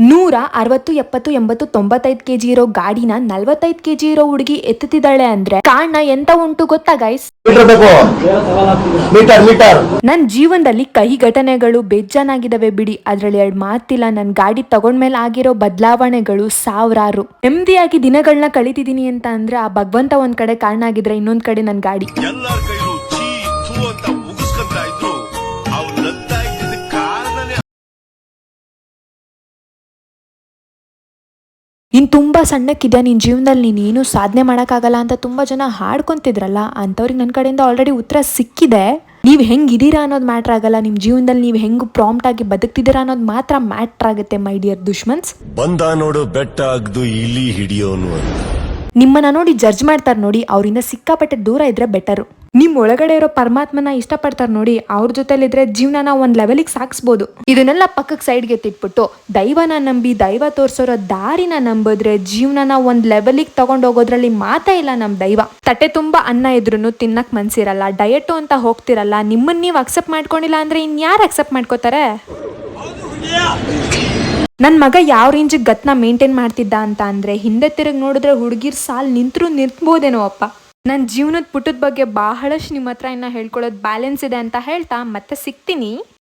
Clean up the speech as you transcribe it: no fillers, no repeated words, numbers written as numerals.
160, 70, 80, 95 kg ಇರೋ ಗಾಡಿನ 45 kg ಇರೋ ಹುಡುಗಿ ಎತ್ತುತ್ತಿದ್ದಾಳೆ ಅಂದ್ರೆ ಕಾರಣ ಎಂತ ಉಂಟು ಗೊತ್ತಾ ಗೈಸ್? ನನ್ ಜೀವನದಲ್ಲಿ ಕಹಿ ಘಟನೆಗಳು ಬೇಜಾನಾಗಿದ್ದಾವೆ ಬಿಡಿ, ಅದ್ರಲ್ಲಿ 2 ಮಾತಿಲ್ಲ. ನನ್ ಗಾಡಿ ತಗೊಂಡ್ಮೇಲೆ ಆಗಿರೋ ಬದಲಾವಣೆಗಳು ಸಾವಿರಾರು. ನೆಮ್ಮದಿಯಾಗಿ ದಿನಗಳನ್ನ ಕಳಿತಿದೀನಿ ಅಂತ ಅಂದ್ರೆ ಆ ಭಗವಂತ ಒಂದ್ ಕಡೆ ಕಾರಣ ಆಗಿದ್ರೆ, ಇನ್ನೊಂದ್ ಕಡೆ ನನ್ ಗಾಡಿ. ನೀನ್ ತುಂಬಾ ಸಣ್ಣಕ್ಕಿದ್ಯಾ, ನಿನ್ ಜೀವನದಲ್ಲಿ ನೀನು ಸಾಧನೆ ಮಾಡೋಕ್ಕಾಗಲ್ಲ ಅಂತ ತುಂಬಾ ಜನ ಹಾಡ್ಕೊಂತಿದ್ರಲ್ಲ, ಅಂತವ್ರಿಗೆ ನನ್ನ ಕಡೆಯಿಂದ ಆಲ್ರೆಡಿ ಉತ್ತರ ಸಿಕ್ಕಿದೆ. ನೀವು ಹೆಂಗಿದ್ದೀರಾ ಅನ್ನೋದು ಮ್ಯಾಟ್ರ್ ಆಗಲ್ಲ, ನಿಮ್ಮ ಜೀವನದಲ್ಲಿ ನೀವು ಹೆಂಗ್ ಪ್ರಾಂಪ್ಟ್ ಆಗಿ ಬದುಕ್ತಿದ್ದೀರಾ ಅನ್ನೋದು ಮಾತ್ರ ಮ್ಯಾಟ್ರ್ ಆಗುತ್ತೆ ಮೈ ಡಿಯರ್ ದುಶ್ಮನ್ಸ್. ಬಂದ ನೋಡು ಬೆಟ್ಟ ಅಗ್ದು ಇಲಿ ಹಿಡಿಯೋನು. ನಿಮ್ಮನ್ನ ನೋಡಿ ಜಡ್ಜ್ ಮಾಡ್ತಾರೆ ನೋಡಿ, ಅವರಿಂದ ಸಿಕ್ಕಾಪಟ್ಟೆ ದೂರ ಇದ್ರೆ ಬೆಟರು. ನಿಮ್ ಒಳಗಡೆ ಇರೋ ಪರಮಾತ್ಮನ ಇಷ್ಟಪಡ್ತಾರೆ ನೋಡಿ, ಅವ್ರ ಜೊತೆಲಿದ್ರೆ ಜೀವನನ ಒಂದ್ ಲೆವೆಲಿಗೆ ಸಾಗಿಸ್ಬೋದು. ಇದನ್ನೆಲ್ಲ ಪಕ್ಕಕ್ಕೆ ಸೈಡ್ಗೆ ತಿಟ್ಬಿಟ್ಟು ದೈವನ ನಂಬಿ ದೈವ ತೋರ್ಸೋರೋ ದಾರಿನ ನಂಬಿದ್ರೆ ಜೀವನನ ಒಂದ್ ಲೆವೆಲಿಗೆ ತಗೊಂಡೋಗೋದ್ರಲ್ಲಿ ಮಾತಾ ಇಲ್ಲ. ನಮ್ ದೈವ ತಟ್ಟೆ ತುಂಬಾ ಅನ್ನ ಇದ್ರೂ ತಿನ್ನಕ್ ಮನ್ಸಿರಲ್ಲ, ಡಯಟು ಅಂತ ಹೋಗ್ತಿರಲ್ಲ, ನಿಮ್ಮನ್ನ ನೀವು ಅಕ್ಸೆಪ್ಟ್ ಮಾಡ್ಕೊಂಡಿಲ್ಲ ಅಂದ್ರೆ ಇನ್ಯಾರು ಅಕ್ಸೆಪ್ಟ್ ಮಾಡ್ಕೋತಾರೆ? ನನ್ನ ಮಗ ಯಾವ ರೇಂಜಿಗೆ ಗತ್ನ ಮೇಂಟೈನ್ ಮಾಡ್ತಿದ್ದ ಅಂತ ಅಂದ್ರೆ, ಹಿಂದೆ ತಿರುಗಿ ನೋಡಿದ್ರೆ ಹುಡುಗಿರ್ ಸಾಲ್ ನಿಂತ್ಬೋದೇನೋ ಅಪ್ಪ. ನನ್ನ ಜೀವನದ ಪುಟದ ಬಗ್ಗೆ ಬಹಳಷ್ಟು ನಿಮ್ಮ ಹತ್ರ ಇನ್ನ ಹೇಳ್ಕೊಳ್ಳೋದು ಬ್ಯಾಲೆನ್ಸ್ ಇದೆ ಅಂತ ಹೇಳ್ತಾ ಮತ್ತೆ ಸಿಗ್ತೀನಿ.